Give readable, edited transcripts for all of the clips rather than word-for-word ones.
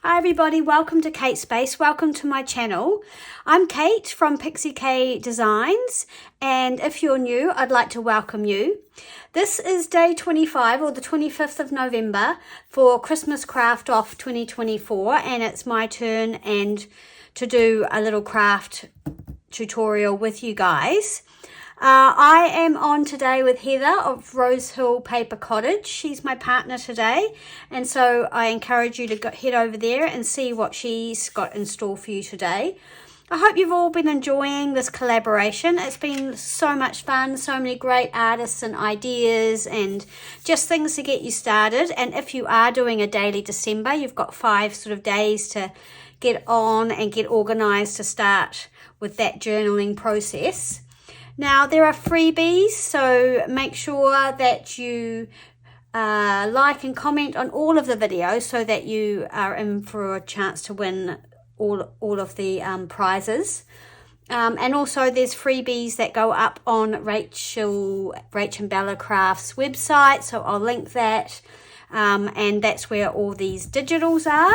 Hi everybody, welcome to Kate Space, welcome to my channel. I'm Kate from Pixie Designs, and if you're new, I'd like to welcome you. This is day 25 or the 25th of November for Christmas Craft Off 2024, and it's my turn and to do a little craft tutorial with you guys. I am on today with Heather of Rose Hill Paper Cottage. She's my partner today, and so I encourage you to head over there and see what she's got in store for you today. I hope you've all been enjoying this collaboration. It's been so much fun, so many great artists and ideas and just things to get you started. And if you are doing a daily December, you've got 5 sort of days to get on and get organized to start with that journaling process. Now, there are freebies, so make sure that you like and comment on all of the videos so that you are in for a chance to win all of the prizes. And also there's freebies that go up on Rachel and Bella Crafts website, so I'll link that. And that's where all these digitals are.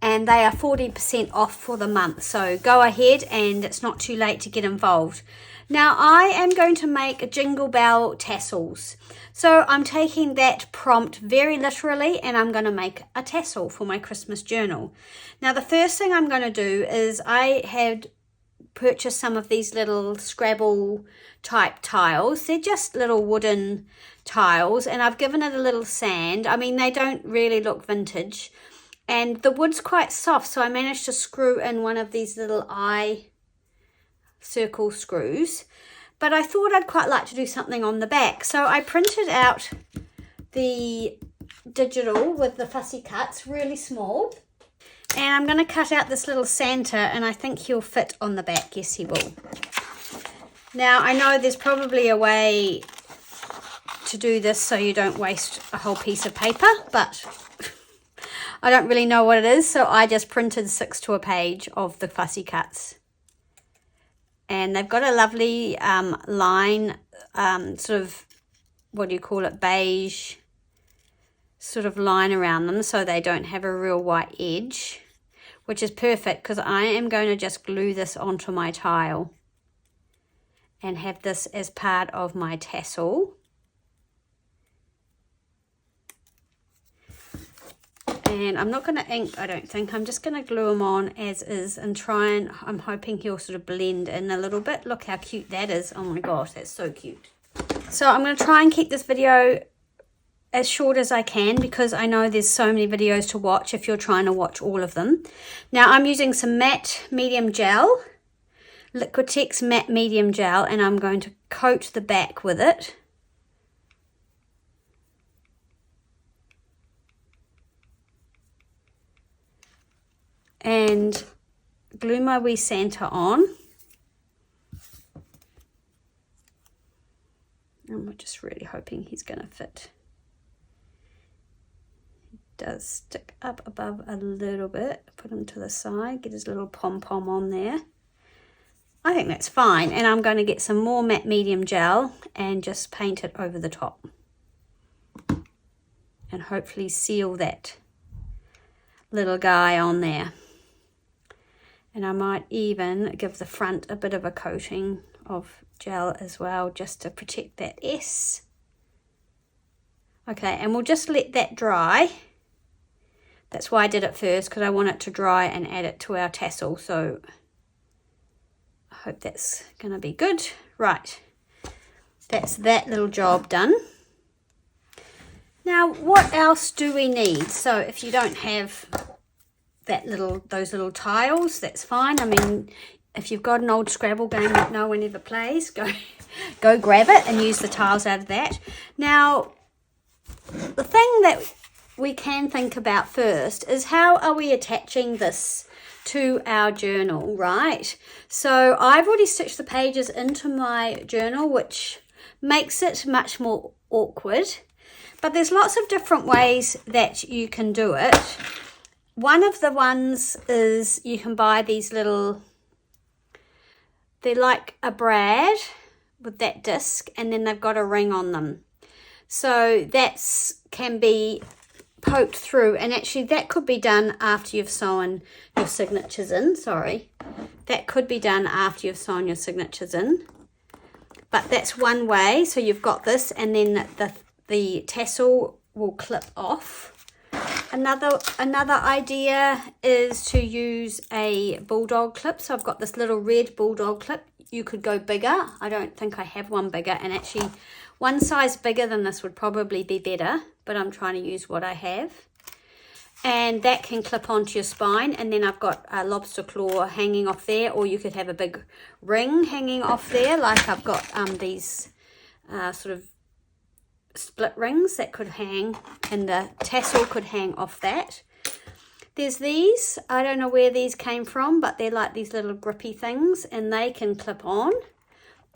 And they are 40% off for the month, so go ahead, and it's not too late to get involved. Now I am going to make Jingle Bell Tassels, so I'm taking that prompt very literally, and I'm going to make a tassel for my Christmas journal. Now the first thing I'm going to do is I had purchased some of these little Scrabble type tiles. They're just little wooden tiles, and I've given it a little sand. I mean, they don't really look vintage. And the wood's quite soft, so I managed to screw in one of these little eye circle screws. But I thought I'd quite like to do something on the back. So I printed out the digital with the fussy cuts, really small. And I'm going to cut out this little Santa, and I think he'll fit on the back. Yes, he will. Now, I know there's probably a way to do this so you don't waste a whole piece of paper, but I don't really know what it is, so I just printed 6 to a page of the fussy cuts. And they've got a lovely line, sort of, what do you call it, beige sort of line around them, so they don't have a real white edge, which is perfect because I am going to just glue this onto my tile and have this as part of my tassel. And I'm not going to ink, I don't think. I'm just going to glue them on as is and try and, I'm hoping he'll sort of blend in a little bit. Look how cute that is. Oh my gosh, that's so cute. So I'm going to try and keep this video as short as I can because I know there's so many videos to watch if you're trying to watch all of them. Now I'm using some matte medium gel, Liquitex matte medium gel, and I'm going to coat the back with it. And glue my wee Santa on. And we're just really hoping he's going to fit. He does stick up above a little bit. Put him to the side, get his little pom-pom on there. I think that's fine. And I'm going to get some more matte medium gel and just paint it over the top. And hopefully seal that little guy on there. And I might even give the front a bit of a coating of gel as well, just to protect that S. Okay, and we'll just let that dry. That's why I did it first, because I want it to dry and add it to our tassel. So I hope that's going to be good. Right, that's that little job done. Now, what else do we need? So if you don't have those little tiles, that's fine. I mean, if you've got an old Scrabble game that no one ever plays, go grab it and use the tiles out of that. Now, the thing that we can think about first is how are we attaching this to our journal, right? So I've already stitched the pages into my journal, which makes it much more awkward. But there's lots of different ways that you can do it. One of the ones is you can buy these little, they're like a brad with that disc, and then they've got a ring on them. So that's can be poked through, and actually that could be done after you've sewn your signatures in. Sorry, that could be done after you've sewn your signatures in, but that's one way. So you've got this, and then the tassel will clip off. Another idea is to use a bulldog clip. So I've got this little red bulldog clip. You could go bigger. I don't think I have one bigger, and actually one size bigger than this would probably be better, but I'm trying to use what I have. And that can clip onto your spine, and then I've got a lobster claw hanging off there, or you could have a big ring hanging off there, like I've got these sort of split rings that could hang, and the tassel could hang off that. There's these, I don't know where these came from, but they're like these little grippy things, and they can clip on,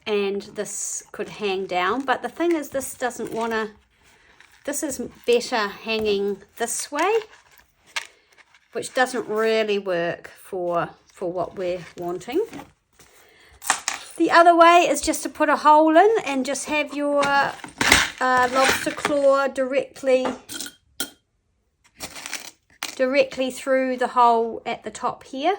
and this could hang down. But the thing is, this doesn't want to, this is better hanging this way, which doesn't really work for what we're wanting. The other way is just to put a hole in and just have your lobster claw directly through the hole at the top here.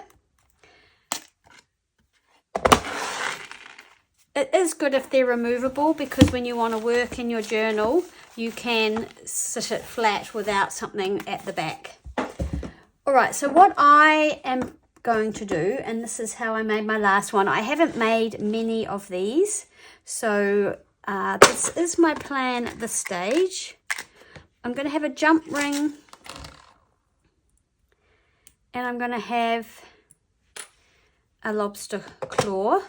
It is good if they're removable, because when you want to work in your journal, you can sit it flat without something at the back. All right, so what I am going to do, and this is how I made my last one. I haven't made many of these, so this is my plan at this stage. I'm going to have a jump ring, and I'm going to have a lobster claw.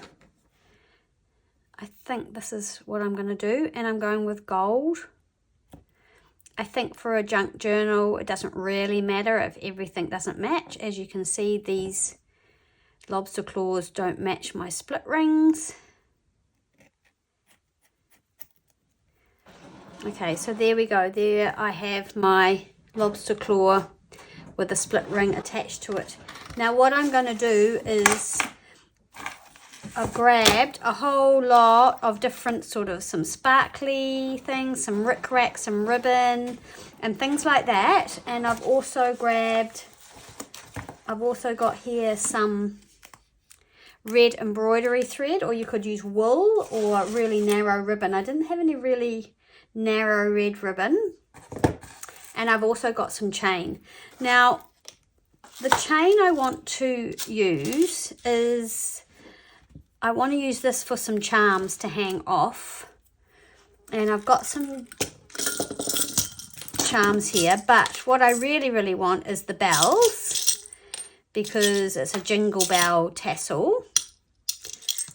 I think this is what I'm going to do, and I'm going with gold. I think for a junk journal, it doesn't really matter if everything doesn't match. As you can see, these lobster claws don't match my split rings. Okay, so there we go. There I have my lobster claw with a split ring attached to it. Now what I'm going to do is I've grabbed a whole lot of different sort of some sparkly things, some rickrack, some ribbon and things like that. And I've also got here some red embroidery thread, or you could use wool or really narrow ribbon. I didn't have any really narrow red ribbon. And I've also got some chain. Now, the chain I want to use is, I want to use this for some charms to hang off. And I've got some charms here, but what I really, really want is the bells, because it's a Jingle Bell Tassel.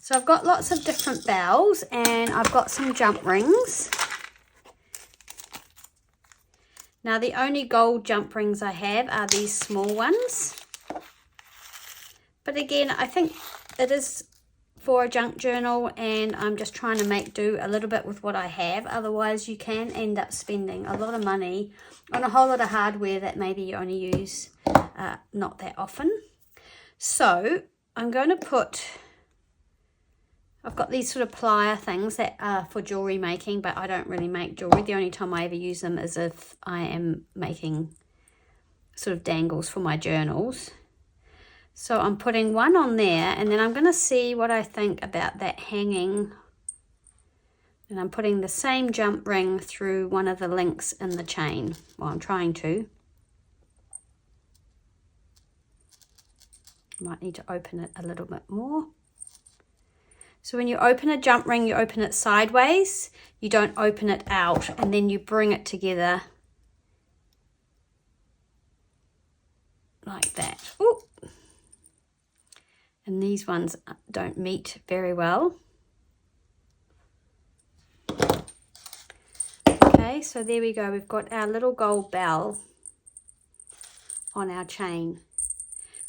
So I've got lots of different bells, and I've got some jump rings. Now the only gold jump rings I have are these small ones. But again, I think it is for a junk journal, and I'm just trying to make do a little bit with what I have. Otherwise you can end up spending a lot of money on a whole lot of hardware that maybe you only use not that often. So I'm going to put, I've got these sort of plier things that are for jewelry making, but I don't really make jewelry. The only time I ever use them is if I am making sort of dangles for my journals. So I'm putting one on there, and then I'm going to see what I think about that hanging. And I'm putting the same jump ring through one of the links in the chain. Well, I'm trying to. Might need to open it a little bit more. So when you open a jump ring, you open it sideways. You don't open it out, and then you bring it together like that. Ooh. And these ones don't meet very well. Okay, so there we go. We've got our little gold bell on our chain,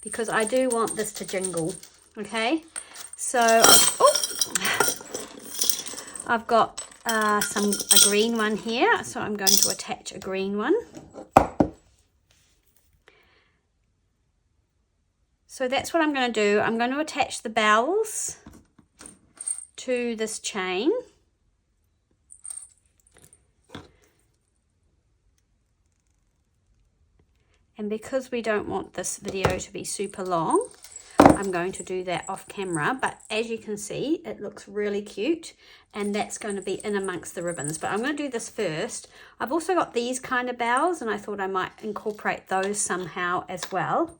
because I do want this to jingle. Okay, so I've got a green one here, so I'm going to attach a green one. So that's what I'm going to do. I'm going to attach the bells to this chain. And because we don't want this video to be super long, I'm going to do that off camera. But as you can see, it looks really cute, and that's going to be in amongst the ribbons. But I'm going to do this first. I've also got these kind of bells, and I thought I might incorporate those somehow as well.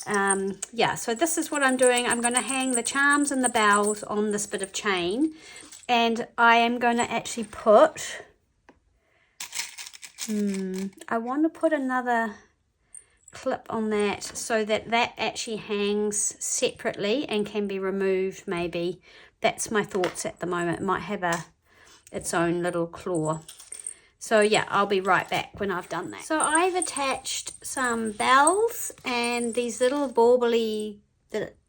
Yeah, so this is what I'm doing. I'm going to hang the charms and the bells on this bit of chain, and I am going to actually put, I want to put another clip on that so that that actually hangs separately and can be removed maybe. That's my thoughts at the moment. It might have its own little claw. So yeah, I'll be right back when I've done that. So I've attached some bells and these little bauble-y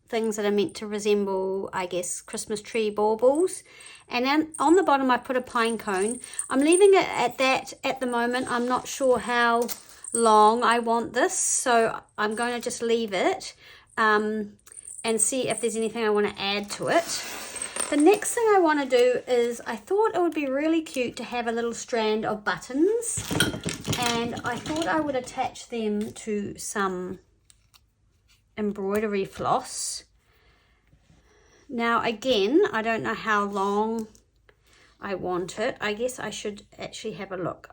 things that are meant to resemble, I guess, Christmas tree baubles. And then on the bottom I put a pine cone. I'm leaving it at that at the moment. I'm not sure how long I want this, so I'm going to just leave it and see if there's anything I want to add to it. The next thing I want to do is, I thought it would be really cute to have a little strand of buttons, and I thought I would attach them to some embroidery floss. Now again, I don't know how long I want it. I guess I should actually have a look.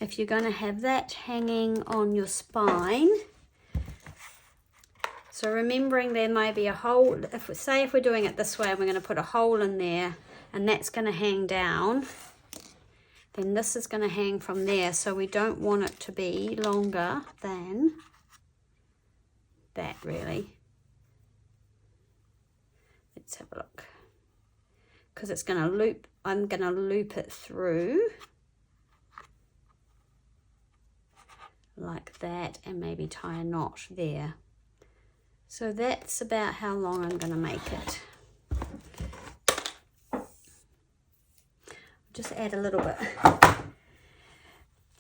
If you're going to have that hanging on your spine, so remembering there may be a hole, if we're doing it this way and we're going to put a hole in there and that's going to hang down, then this is going to hang from there, so we don't want it to be longer than that really. Let's have a look, because it's going to loop, I'm going to loop it through like that and maybe tie a knot there. So that's about how long I'm going to make it. Just add a little bit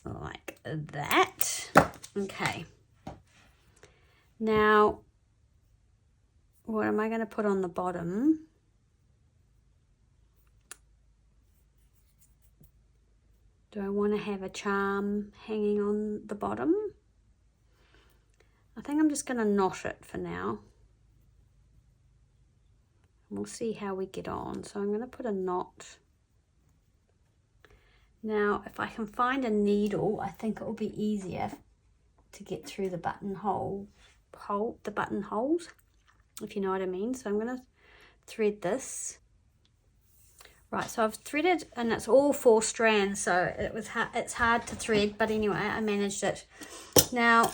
like that. Okay. Now, what am I going to put on the bottom? Do I want to have a charm hanging on the bottom? I think I'm just going to knot it for now. And we'll see how we get on. So I'm going to put a knot. Now, if I can find a needle, I think it will be easier to get through the buttonholes, if you know what I mean. So I'm going to thread this. Right, so I've threaded, and it's all 4 strands, so it's hard to thread, but anyway, I managed it. Now,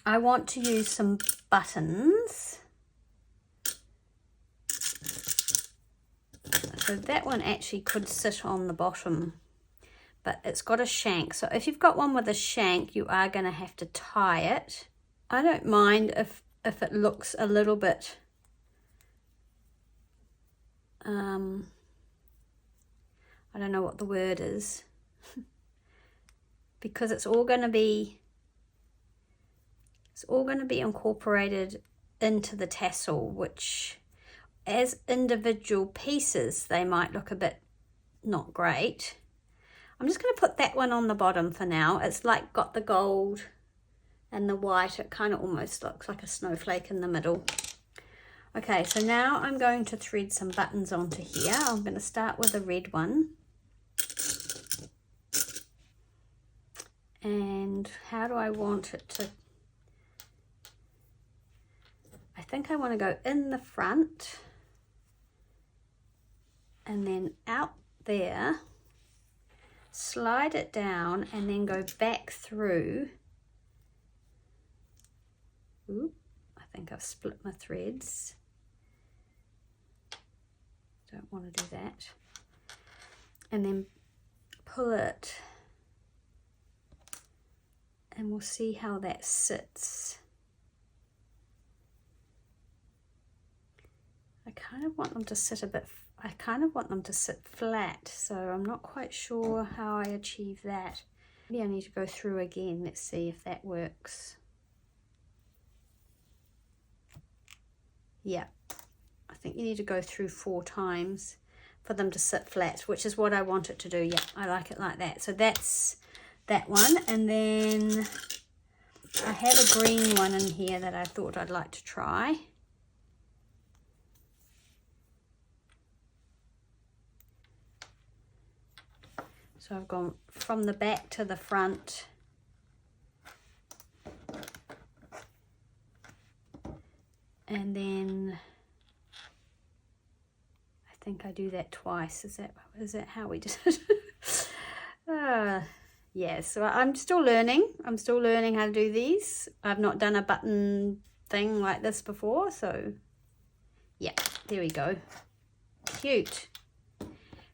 I want to use some buttons. So that one actually could sit on the bottom, but it's got a shank. So if you've got one with a shank, you are going to have to tie it. I don't mind if it looks a little bit I don't know what the word is, because it's all going to be incorporated into the tassel, which as individual pieces they might look a bit not great. I'm just going to put that one on the bottom for now. It's like got the gold and the white. It kind of almost looks like a snowflake in the middle. Okay, so now I'm going to thread some buttons onto here. I'm going to start with a red one. And how do I want it to? I think I want to go in the front and then out there, slide it down and then go back through. Ooh, I think I've split my threads. Don't want to do that. And then pull it, and we'll see how that sits. I kind of want them to sit flat, so I'm not quite sure how I achieve that. Maybe I need to go through again. Let's see if that works. Yeah, I think you need to go through 4 times for them to sit flat, which is what I want it to do. Yeah, I like it like that. So that's that one. And then I have a green one in here that I thought I'd like to try. So I've gone from the back to the front. And then I think I do that twice. Is that how we did it? Yeah, so I'm still learning. I'm still learning how to do these. I've not done a button thing like this before, so yeah, there we go. Cute.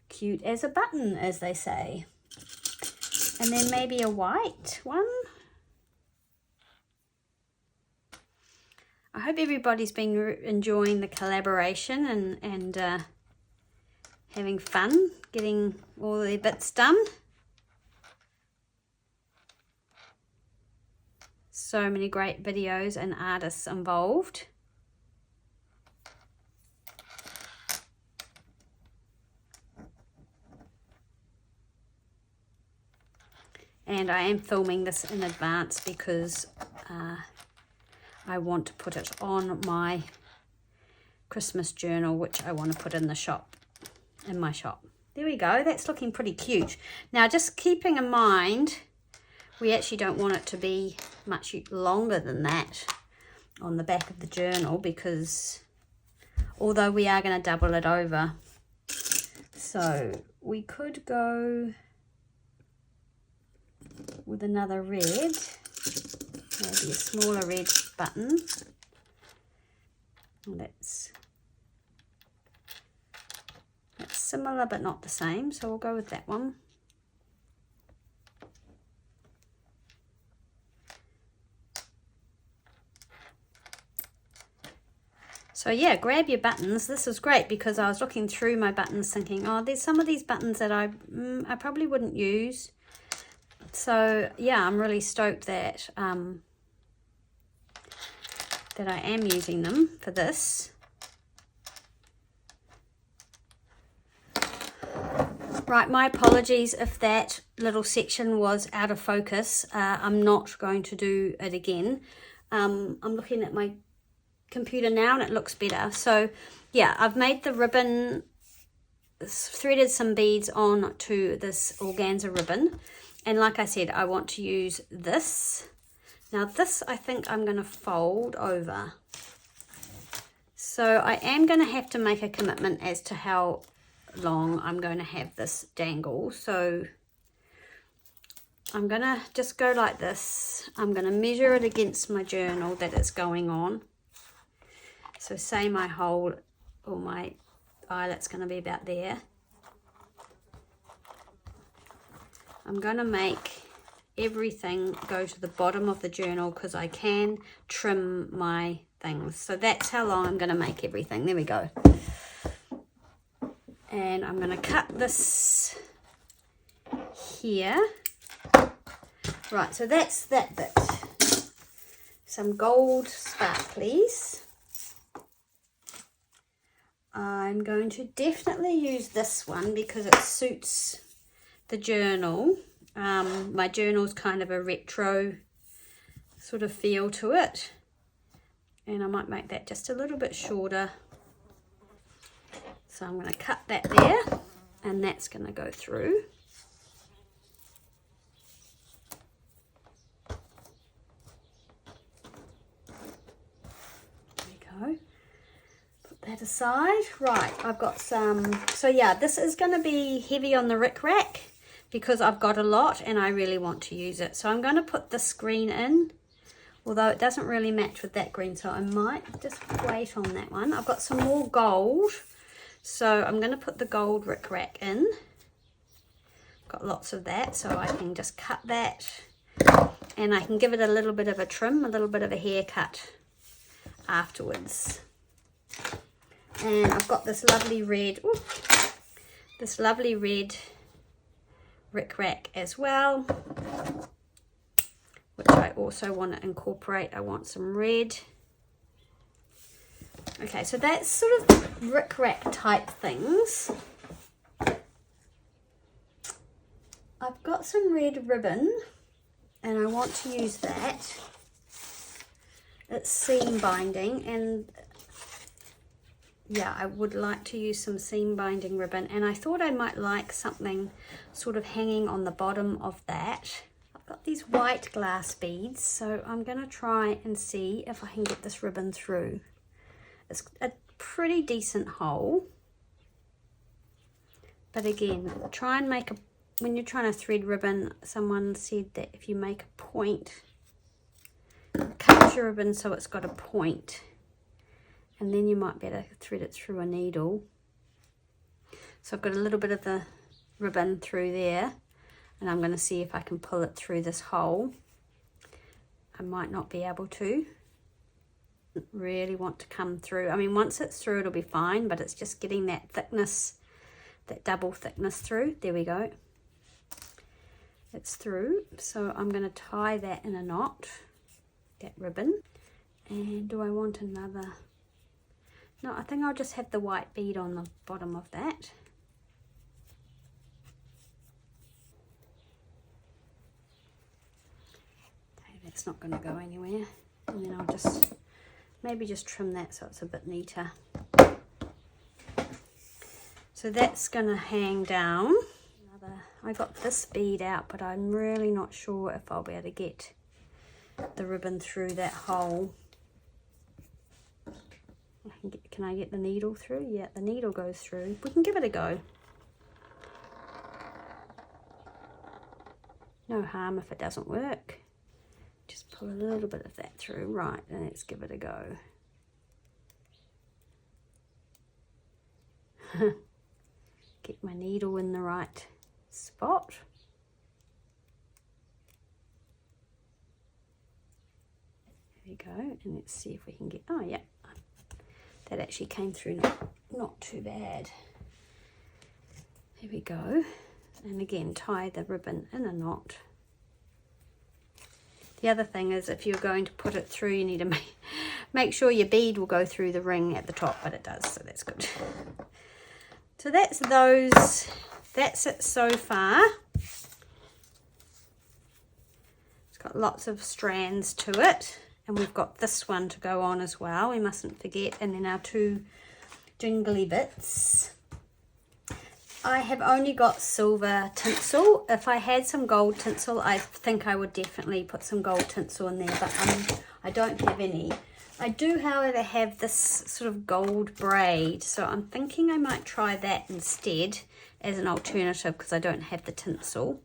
Cute as a button, as they say. And then maybe a white one. I hope everybody's been enjoying the collaboration and having fun getting all their bits done. So many great videos and artists involved. And I am filming this in advance because I want to put it on my Christmas journal, which I want to put in the shop, in my shop. There we go, that's looking pretty cute. Now, just keeping in mind, we actually don't want it to be much longer than that on the back of the journal, because although we are going to double it over, so we could go with another red, maybe a smaller red button. That's similar but not the same, so we'll go with that one. So yeah, grab your buttons. This is great because I was looking through my buttons thinking, oh, there's some of these buttons that I probably wouldn't use. So yeah, I'm really stoked that that I am using them for this. Right, my apologies if that little section was out of focus. I'm not going to do it again. I'm looking at my computer now and it looks better. So yeah, I've made the ribbon, threaded some beads on to this organza ribbon, and like I said, I want to use this. Now this I think I'm going to fold over, so I am going to have to make a commitment as to how long I'm going to have this dangle. So I'm going to just go like this. I'm going to measure it against my journal that it's going on. So say my hole or my eyelet's going to be about there. I'm going to make everything go to the bottom of the journal because I can trim my things. So that's how long I'm going to make everything. There we go. And I'm going to cut this here. Right, so that's that bit. Some gold sparklies. I'm going to definitely use this one because it suits the journal. My journal's kind of a retro sort of feel to it. And I might make that just a little bit shorter. So I'm going to cut that there, and that's going to go through. There we go. Put that aside. Right, I've got some, so yeah, this is going to be heavy on the rick-rack because I've got a lot and I really want to use it. So I'm going to put this green in, although it doesn't really match with that green, so I might just wait on that one. I've got some more gold. So I'm going to put the gold rick-rack in. Got lots of that, so I can just cut that and I can give it a little bit of a trim, a little bit of a haircut afterwards. And I've got this lovely red, rick-rack as well, which I also want to incorporate. I want some red. Okay, so that's sort of rick-rack type things. I've got some red ribbon and I want to use that. it's seam binding, and yeah, I would like to use some seam binding ribbon, and I thought I might like something sort of hanging on the bottom of that. I've got these white glass beads, so I'm going to try and see if I can get this ribbon through. It's a pretty decent hole, but again, try and make a, when you're trying to thread ribbon, someone said that if you make a point, cut your ribbon so it's got a point, and then you might be able to thread it through a needle. So I've got a little bit of the ribbon through there, and I'm going to see if I can pull it through this hole. I might not be able to. Really want to come through. I mean, once it's through it'll be fine, but it's just getting that thickness, that double thickness through. There we go. It's through. So I'm going to tie that in a knot, that ribbon. And do I want another? No, I think I'll just have the white bead on the bottom of that. Okay, that's not going to go anywhere. And then I'll just maybe just trim that so it's a bit neater. So that's going to hang down. I got this bead out, but I'm really not sure if I'll be able to get the ribbon through that hole. Can I get the needle through? Yeah, the needle goes through. We can give it a go. No harm if it doesn't work. Just pull a little bit of that through. Right, and let's give it a go. Get my needle in the right spot. There we go, and let's see if we can get, oh yeah, that actually came through not too bad. There we go, and again tie the ribbon in a knot. The other thing is, if you're going to put it through, you need to make sure your bead will go through the ring at the top, but it does, so that's good. So that's those, that's it so far. It's got lots of strands to it, and we've got this one to go on as well, we mustn't forget, and then our two jingly bits. I have only got silver tinsel. If I had some gold tinsel, I think I would definitely put some gold tinsel in there, but I don't have any. I do, however, have this sort of gold braid, so I'm thinking I might try that instead as an alternative because I don't have the tinsel.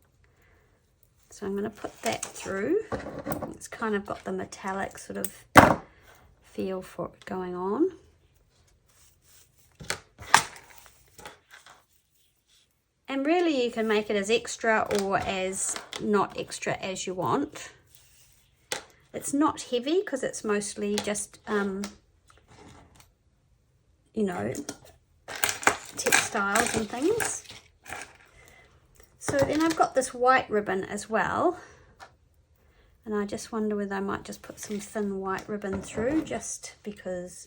So I'm going to put that through. It's kind of got the metallic sort of feel for it going on. And really you can make it as extra or as not extra as you want. It's not heavy because it's mostly just, you know, textiles and things. So then I've got this white ribbon as well. And I just wonder whether I might just put some thin white ribbon through just because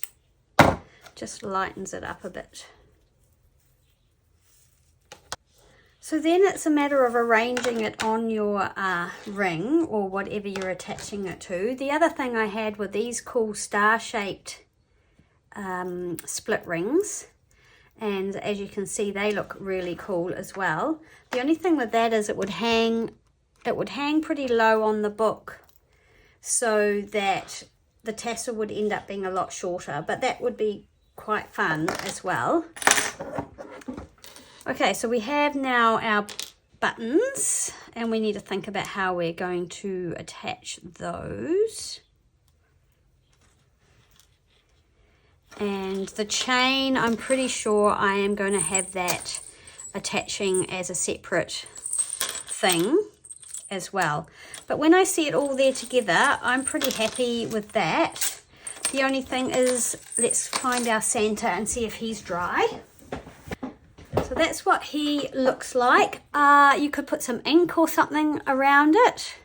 it just lightens it up a bit. So then it's a matter of arranging it on your ring or whatever you're attaching it to. The other thing I had were these cool star-shaped split rings. And as you can see, they look really cool as well. The only thing with that is it would hang pretty low on the book so that the tassel would end up being a lot shorter, but that would be quite fun as well. Okay, so we have now our buttons and we need to think about how we're going to attach those. And the chain, I'm pretty sure I am going to have that attaching as a separate thing as well. But when I see it all there together, I'm pretty happy with that. The only thing is, let's find our Santa and see if he's dry. So that's what he looks like. You could put some ink or something around it,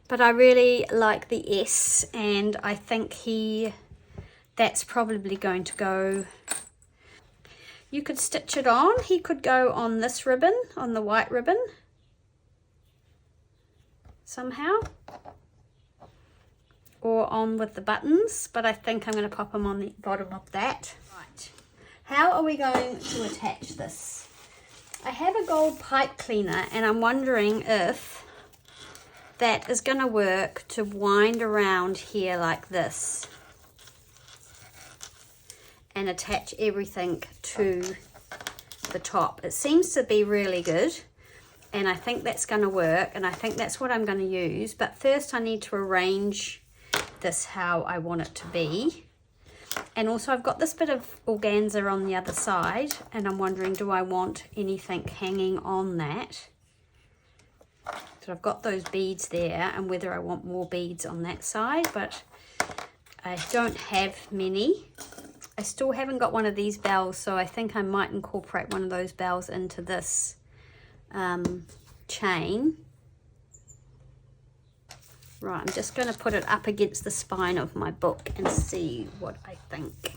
but I really like the S, and I think that's probably going to go. You could stitch it on. He could go on this ribbon, on the white ribbon, somehow. or on with the buttons, but I think I'm going to pop them on the bottom of that. Right, how are we going to attach this? I have a gold pipe cleaner and I'm wondering if that is going to work to wind around here like this and attach everything to the top. It seems to be really good and I think that's going to work, and I think that's what I'm going to use. But first I need to arrange this how I want it to be. And also I've got this bit of organza on the other side and I'm wondering, do I want anything hanging on that? So I've got those beads there, and whether I want more beads on that side, but I don't have many. I still haven't got one of these bells, so I think I might incorporate one of those bells into this chain. Right, I'm just going to put it up against the spine of my book and see what I think.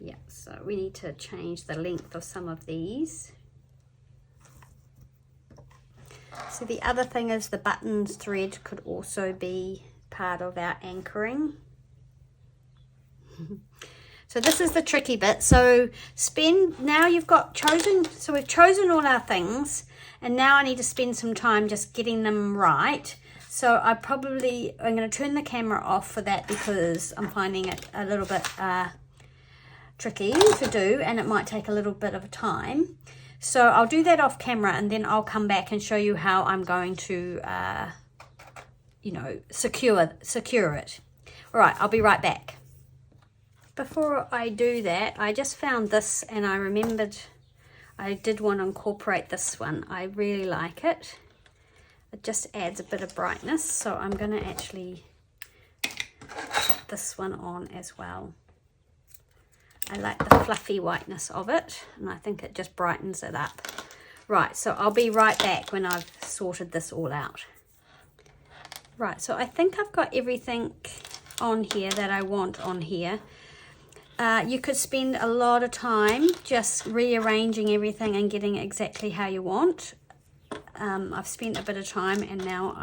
Yeah, so we need to change the length of some of these. So the other thing is the buttons thread could also be part of our anchoring. So this is the tricky bit. So now you've got chosen, so we've chosen all our things, and now I need to spend some time just getting them right. So I'm going to turn the camera off for that because I'm finding it a little bit tricky to do, and it might take a little bit of time. So I'll do that off camera, and then I'll come back and show you how I'm going to, you know, secure it. All right, I'll be right back. Before I do that, I just found this and I remembered I did want to incorporate this one. I really like it. It just adds a bit of brightness, so I'm going to actually put this one on as well. I like the fluffy whiteness of it, and I think it just brightens it up. Right, so I'll be right back when I've sorted this all out. Right, so I think I've got everything on here that I want on here. You could spend a lot of time just rearranging everything and getting it exactly how you want. I've spent a bit of time, and now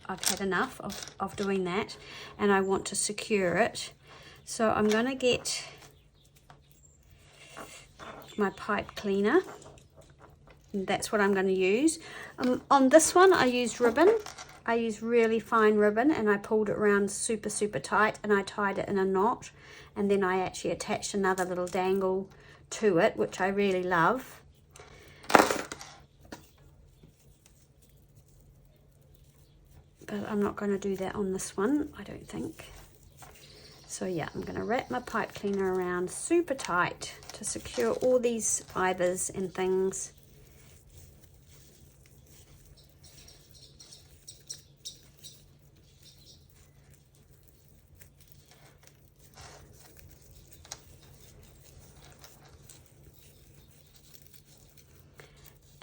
I've had enough of doing that, and I want to secure it. So I'm going to get my pipe cleaner, and that's what I'm going to use. On this one I used ribbon. I used really fine ribbon, and I pulled it around super tight, and I tied it in a knot, and then I actually attached another little dangle to it, which I really love. But I'm not going to do that on this one, I don't think. So yeah, I'm going to wrap my pipe cleaner around super tight to secure all these fibers and things.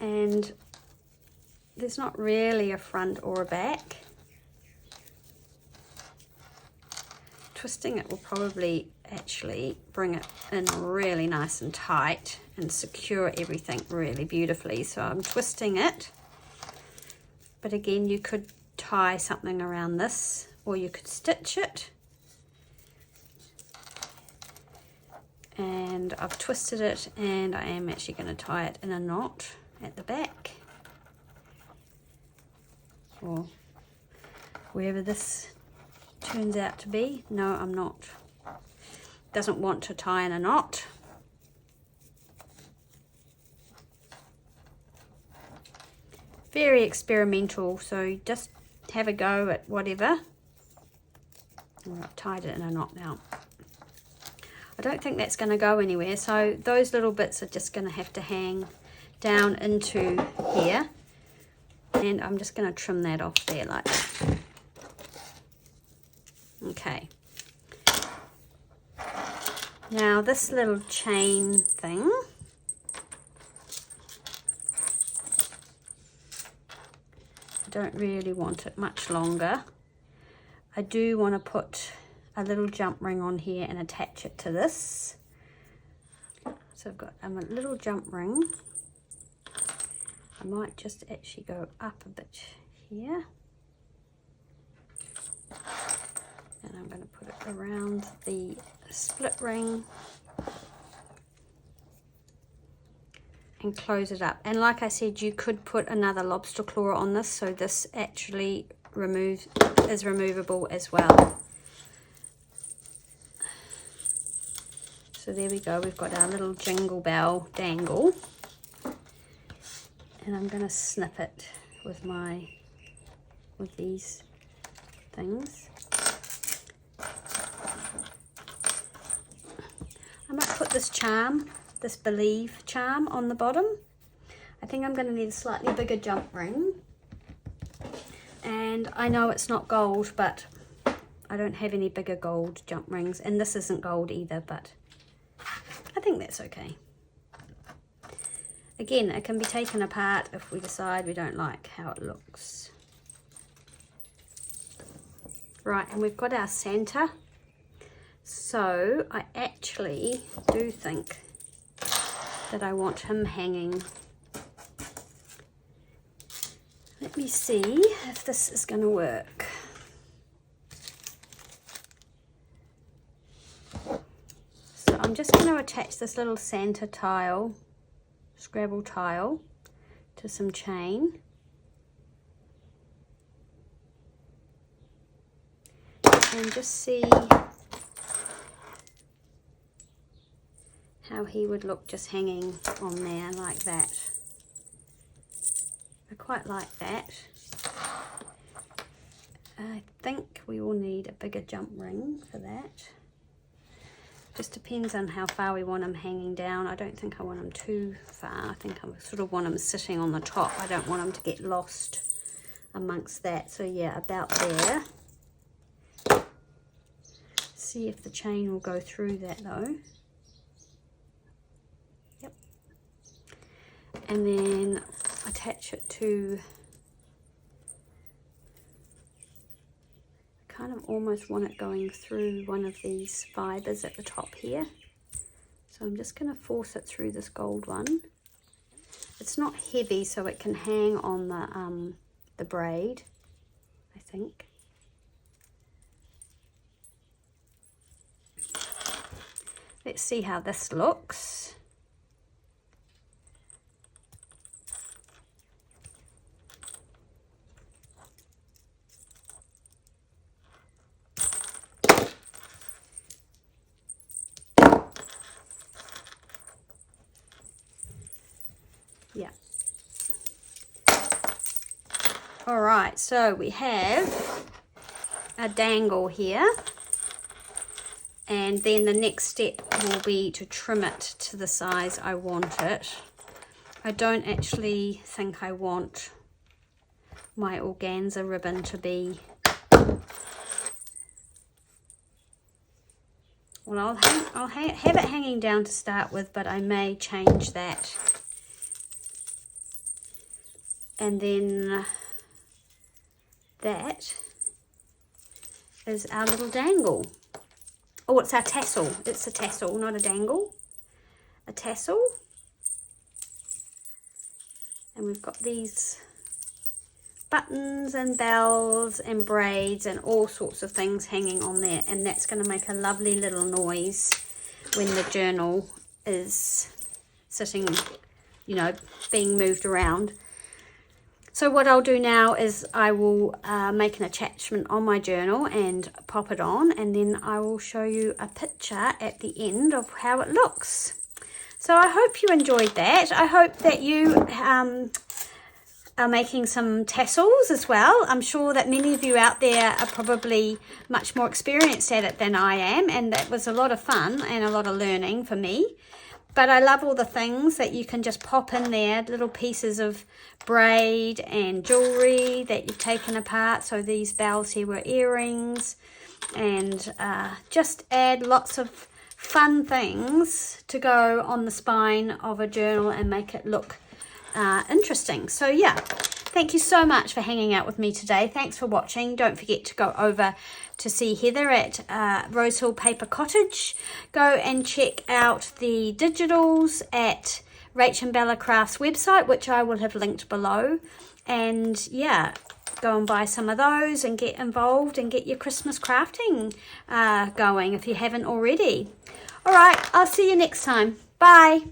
And there's not really a front or a back. Twisting it will probably actually bring it in really nice and tight and secure everything really beautifully. So I'm twisting it, but again, you could tie something around this, or you could stitch it. And I've twisted it, and I am actually going to tie it in a knot at the back, or wherever this turns out to be. No, I'm not. Doesn't want to tie in a knot. Very experimental, so just have a go at whatever. I've tied it in a knot now. I don't think that's going to go anywhere, so those little bits are just going to have to hang down into here, and I'm just going to trim that off there like that. Okay, now this little chain thing, I don't really want it much longer. I do want to put a little jump ring on here and attach it to this. So I've got a little jump ring. I might just actually go up a bit here. going to put it around the split ring and close it up. And like I said, you could put another lobster claw on this, so this actually is removable as well. So there we go, we've got our little Jingle Bell dangle, and I'm going to snip it with these things. I might put this charm, this Believe charm, on the bottom. I think I'm going to need a slightly bigger jump ring, and I know it's not gold, but I don't have any bigger gold jump rings, and this isn't gold either, but I think that's okay. Again, it can be taken apart if we decide we don't like how it looks. Right, and we've got our Santa. So I actually do think that I want him hanging. Let me see if this is going to work. So I'm just going to attach this little Santa tile, Scrabble tile, to some chain. And just see how he would look just hanging on there like that. I quite like that. I think we will need a bigger jump ring for that. Just depends on how far we want him hanging down. I don't think I want him too far. I think I sort of want him sitting on the top. I don't want him to get lost amongst that. So yeah, about there. See if the chain will go through that though. Yep. And then attach it to, I kind of almost want it going through one of these fibers at the top here. So I'm just going to force it through this gold one. It's not heavy, so it can hang on the braid, I think. Let's see how this looks. Yeah. All right, so we have a dangle here. And then the next step will be to trim it to the size I want it. I don't actually think I want my organza ribbon to be... Well, I'll have it hanging down to start with, but I may change that. And then that is our little dangle. Oh, it's our tassel. It's a tassel, not a dangle. A tassel. And we've got these buttons and bells and braids and all sorts of things hanging on there. And that's going to make a lovely little noise when the journal is sitting, you know, being moved around. So what I'll do now is I will make an attachment on my journal and pop it on, and then I will show you a picture at the end of how it looks. So I hope you enjoyed that. I hope that you are making some tassels as well. I'm sure that many of you out there are probably much more experienced at it than I am, and that was a lot of fun and a lot of learning for me. But I love all the things that you can just pop in there, little pieces of braid and jewellery that you've taken apart. So these bells here were earrings, and just add lots of fun things to go on the spine of a journal and make it look interesting. So yeah, thank you so much for hanging out with me today. Thanks for watching. Don't forget to go over to see Heather at Rosehill Paper Cottage. Go and check out the digitals at Rach and Bella Crafts website, which I will have linked below. And yeah, go and buy some of those and get involved and get your Christmas crafting going if you haven't already. All right, I'll see you next time. Bye.